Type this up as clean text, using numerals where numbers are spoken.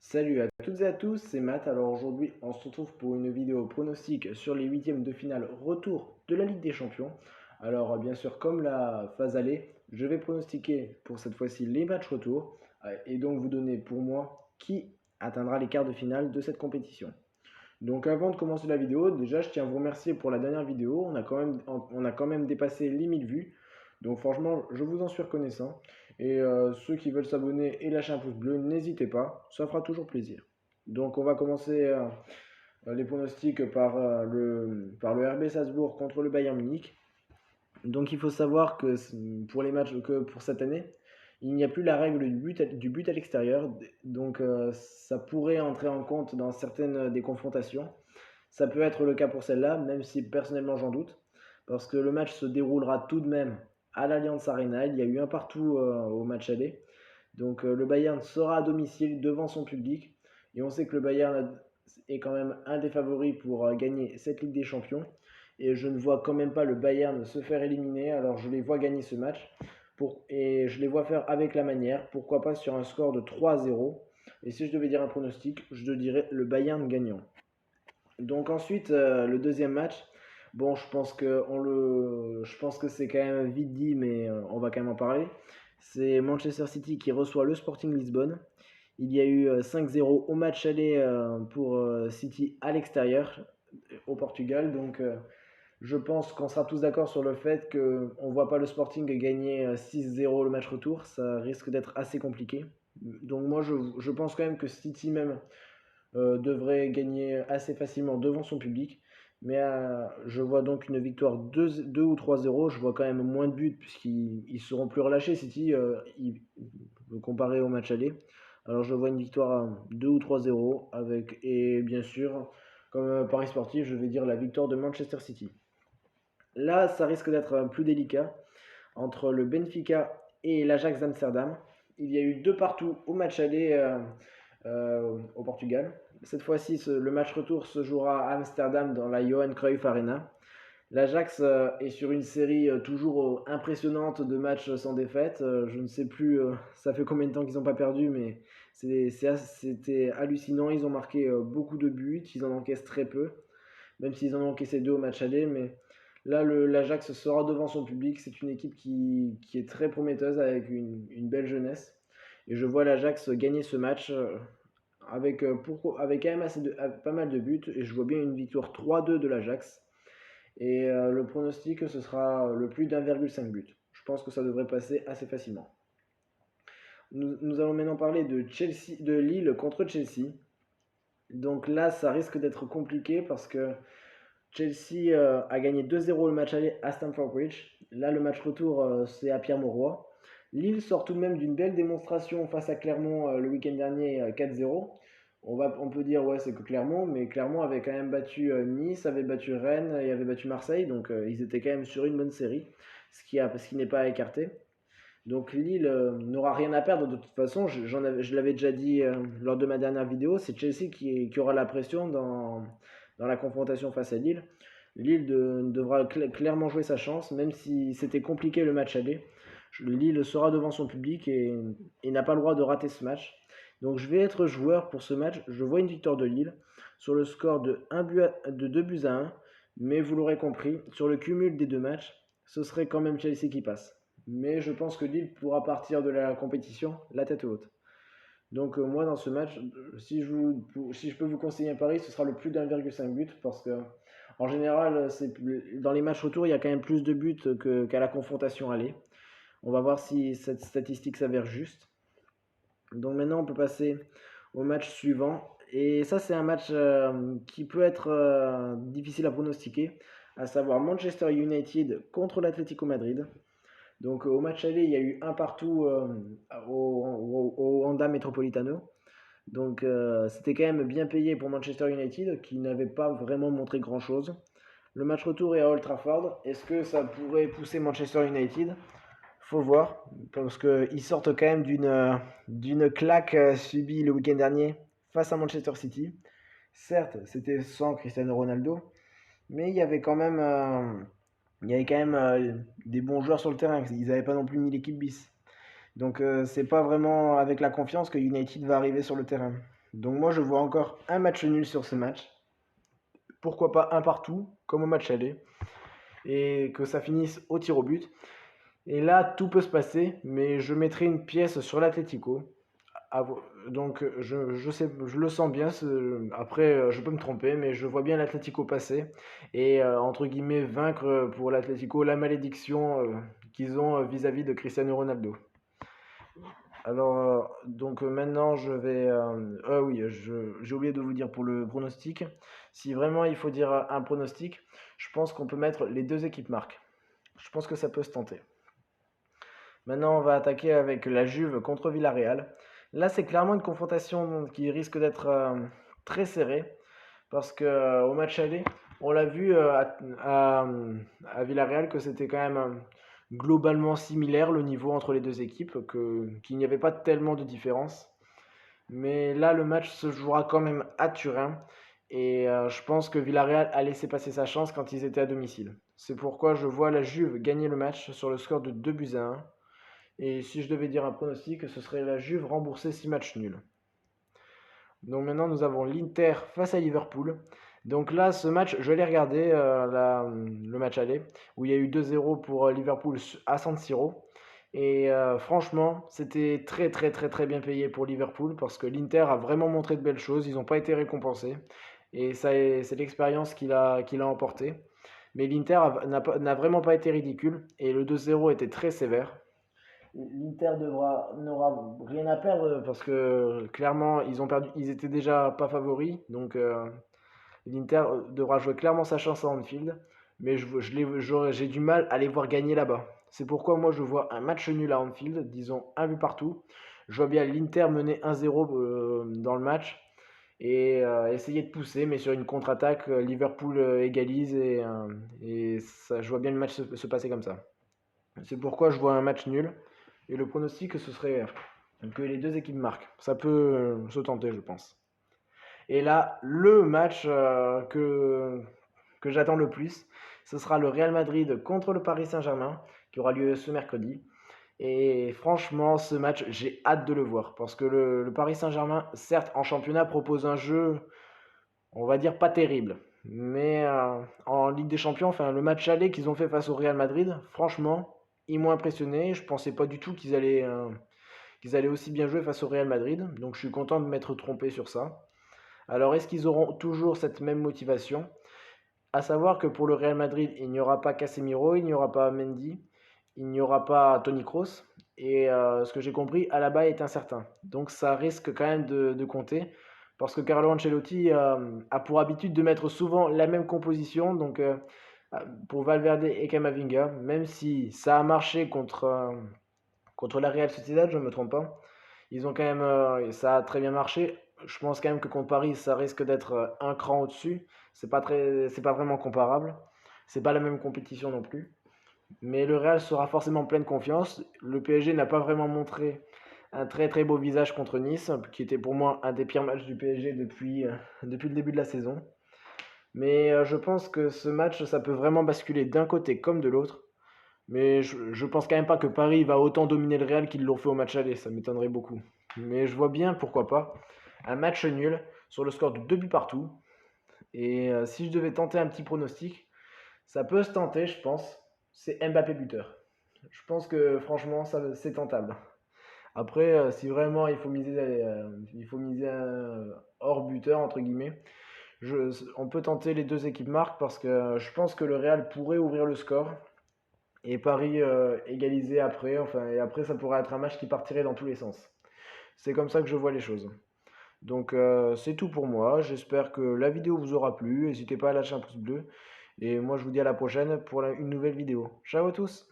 Salut à toutes et à tous, c'est Matt. Alors aujourd'hui, on se retrouve pour une vidéo pronostic sur les huitièmes de finale retour de la Ligue des Champions. Alors bien sûr, comme la phase aller, je vais pronostiquer pour cette fois-ci les matchs retour et donc vous donner pour moi qui atteindra les quarts de finale de cette compétition. Donc avant de commencer la vidéo, déjà je tiens à vous remercier pour la dernière vidéo. On a quand même dépassé les 1000 vues. Donc franchement, je vous en suis reconnaissant. Et ceux qui veulent s'abonner et lâcher un pouce bleu, n'hésitez pas, ça fera toujours plaisir. Donc on va commencer les pronostics par le RB Salzbourg contre le Bayern Munich. Donc il faut savoir que pour les matchs que pour cette année, il n'y a plus la règle du but à l'extérieur. Donc ça pourrait entrer en compte dans certaines des confrontations. Ça peut être le cas pour celle-là, même si personnellement j'en doute, parce que le match se déroulera tout de même à l'Allianz Arena. Il y a eu un partout au match aller. Donc le Bayern sera à domicile devant son public. Et on sait que le Bayern est quand même un des favoris pour gagner cette Ligue des Champions. Et je ne vois quand même pas le Bayern se faire éliminer. Alors je les vois gagner ce match. Et je les vois faire avec la manière. Pourquoi pas sur un score de 3-0. Et si je devais dire un pronostic, je dirais le Bayern gagnant. Donc ensuite, le deuxième match, bon, je pense que c'est quand même vite dit, mais on va quand même en parler. C'est Manchester City qui reçoit le Sporting Lisbonne. Il y a eu 5-0 au match aller pour City à l'extérieur, au Portugal. Donc je pense qu'on sera tous d'accord sur le fait qu'on ne voit pas le Sporting gagner 6-0 le match retour. Ça risque d'être assez compliqué. Donc moi, je pense quand même que City même devrait gagner assez facilement devant son public. Mais je vois donc une victoire 2 ou 3-0. Je vois quand même moins de buts puisqu'ils seront plus relâchés, City, comparé au match aller. Alors je vois une victoire 2 ou 3-0 avec, et bien sûr, comme Paris sportif, je vais dire la victoire de Manchester City. Là, ça risque d'être plus délicat entre le Benfica et l'Ajax d'Amsterdam. Il y a eu deux partout au match aller au Portugal. Cette fois-ci, le match retour se jouera à Amsterdam dans la Johan Cruyff Arena. L'Ajax est sur une série toujours impressionnante de matchs sans défaite. Je ne sais plus, ça fait combien de temps qu'ils n'ont pas perdu, mais c'était hallucinant. Ils ont marqué beaucoup de buts, ils en encaissent très peu, même s'ils en ont encaissé deux au match aller. Mais là, l'Ajax sera devant son public. C'est une équipe qui est très prometteuse avec une belle jeunesse. Et je vois l'Ajax gagner ce match avec quand même pas mal de buts. Et je vois bien une victoire 3-2 de l'Ajax. Et le pronostic, ce sera le plus d'1,5 but. Je pense que ça devrait passer assez facilement. Nous allons maintenant parler de Lille contre Chelsea. Donc là, ça risque d'être compliqué parce que Chelsea a gagné 2-0 le match aller à Stamford Bridge. Là, le match retour, c'est à Pierre-Mauroy. Lille sort tout de même d'une belle démonstration face à Clermont le week-end dernier, 4-0. On peut dire, ouais, c'est que Clermont, mais Clermont avait quand même battu Nice, avait battu Rennes et avait battu Marseille. Donc ils étaient quand même sur une bonne série, ce qui n'est pas à écarter. Donc Lille n'aura rien à perdre de toute façon. Je l'avais déjà dit lors de ma dernière vidéo, c'est Chelsea qui aura la pression dans la confrontation face à Lille. Lille devra clairement jouer sa chance, même si c'était compliqué le match aller. Lille sera devant son public et n'a pas le droit de rater ce match. Donc je vais être joueur pour ce match. Je vois une victoire de Lille sur le score de 2 buts à 1. Mais vous l'aurez compris, sur le cumul des deux matchs, ce serait quand même Chelsea qui passe. Mais je pense que Lille pourra partir de la compétition la tête haute. Donc moi dans ce match, si je peux vous conseiller un pari, ce sera le plus d'1,5 but parce que en général, dans les matchs retour, il y a quand même plus de buts qu'à la confrontation aller. On va voir si cette statistique s'avère juste. Donc maintenant, on peut passer au match suivant. Et ça, c'est un match qui peut être difficile à pronostiquer, à savoir Manchester United contre l'Atlético Madrid. Donc au match aller, il y a eu un partout au Wanda Metropolitano. Donc c'était quand même bien payé pour Manchester United qui n'avait pas vraiment montré grand-chose. Le match retour est à Old Trafford. Est-ce que ça pourrait pousser Manchester United? Faut voir, parce qu'ils sortent quand même d'une claque subie le week-end dernier face à Manchester City. Certes, c'était sans Cristiano Ronaldo, mais il y avait quand même des bons joueurs sur le terrain. Ils n'avaient pas non plus mis l'équipe bis. Donc c'est pas vraiment avec la confiance que United va arriver sur le terrain. Donc moi je vois encore un match nul sur ce match. Pourquoi pas un partout, comme au match aller, et que ça finisse au tir au but. Et là, tout peut se passer, mais je mettrai une pièce sur l'Atlético. Donc je le sens bien. Après, je peux me tromper, mais je vois bien l'Atlético passer et entre guillemets vaincre pour l'Atlético la malédiction qu'ils ont vis-à-vis de Cristiano Ronaldo. Alors, maintenant, je vais. Ah oui, j'ai oublié de vous dire pour le pronostic. Si vraiment il faut dire un pronostic, je pense qu'on peut mettre les deux équipes marques. Je pense que ça peut se tenter. Maintenant, on va attaquer avec la Juve contre Villarreal. Là, c'est clairement une confrontation qui risque d'être très serrée parce que au match aller, on l'a vu à Villarreal que c'était quand même globalement similaire le niveau entre les deux équipes, qu'il n'y avait pas tellement de différence. Mais là, le match se jouera quand même à Turin et je pense que Villarreal a laissé passer sa chance quand ils étaient à domicile. C'est pourquoi je vois la Juve gagner le match sur le score de 2 buts à 1. Et si je devais dire un pronostic, ce serait la Juve rembourser 6 matchs nuls. Donc maintenant, nous avons l'Inter face à Liverpool. Donc là, ce match, je l'ai regardé, le match aller, où il y a eu 2-0 pour Liverpool à San Siro. Et franchement, c'était très très très très bien payé pour Liverpool parce que l'Inter a vraiment montré de belles choses. Ils n'ont pas été récompensés. Et c'est l'expérience qu'il a emporté. Mais l'Inter n'a vraiment pas été ridicule. Et le 2-0 était très sévère. L'Inter n'aura rien à perdre parce que clairement ils ont perdu, ils étaient déjà pas favoris, donc l'Inter devra jouer clairement sa chance à Anfield, mais j'ai du mal à les voir gagner là-bas. C'est pourquoi moi je vois un match nul à Anfield, disons un but partout. Je vois bien l'Inter mener 1-0 dans le match et essayer de pousser, mais sur une contre-attaque, Liverpool égalise et ça, je vois bien le match se passer comme ça. C'est pourquoi je vois un match nul. Et le pronostic, ce serait que les deux équipes marquent. Ça peut se tenter, je pense. Et là, le match que j'attends le plus, ce sera le Real Madrid contre le Paris Saint-Germain, qui aura lieu ce mercredi. Et franchement, ce match, j'ai hâte de le voir. Parce que le Paris Saint-Germain, certes, en championnat, propose un jeu, on va dire, pas terrible. Mais en Ligue des Champions, enfin, le match aller qu'ils ont fait face au Real Madrid, franchement, ils m'ont impressionné. Je pensais pas du tout qu'ils allaient aussi bien jouer face au Real Madrid. Donc je suis content de m'être trompé sur ça. Alors est-ce qu'ils auront toujours cette même motivation? À savoir que pour le Real Madrid, il n'y aura pas Casemiro, il n'y aura pas Mendy, il n'y aura pas Toni Kroos. Et ce que j'ai compris, Alaba est incertain. Donc ça risque quand même de compter. Parce que Carlo Ancelotti a pour habitude de mettre souvent la même composition. Donc pour Valverde et Camavinga, même si ça a marché contre la Real Sociedad, je ne me trompe pas. Ils ont quand même, ça a très bien marché. Je pense quand même que contre Paris, ça risque d'être un cran au-dessus. C'est pas vraiment comparable. C'est pas la même compétition non plus. Mais le Real sera forcément plein de confiance. Le PSG n'a pas vraiment montré un très très beau visage contre Nice, qui était pour moi un des pires matchs du PSG depuis le début de la saison. Mais je pense que ce match, ça peut vraiment basculer d'un côté comme de l'autre. Mais je pense quand même pas que Paris va autant dominer le Real qu'ils l'ont fait au match aller, ça m'étonnerait beaucoup. Mais je vois bien, pourquoi pas, un match nul sur le score de 2 buts partout. Et si je devais tenter un petit pronostic, ça peut se tenter, je pense. C'est Mbappé buteur. Je pense que franchement, ça c'est tentable. Après, si vraiment il faut miser un hors buteur, entre guillemets, on peut tenter les deux équipes marques parce que je pense que le Real pourrait ouvrir le score et Paris égalisé après. Enfin, et après, ça pourrait être un match qui partirait dans tous les sens. C'est comme ça que je vois les choses. Donc, c'est tout pour moi. J'espère que la vidéo vous aura plu. N'hésitez pas à lâcher un pouce bleu. Et moi, je vous dis à la prochaine pour une nouvelle vidéo. Ciao à tous!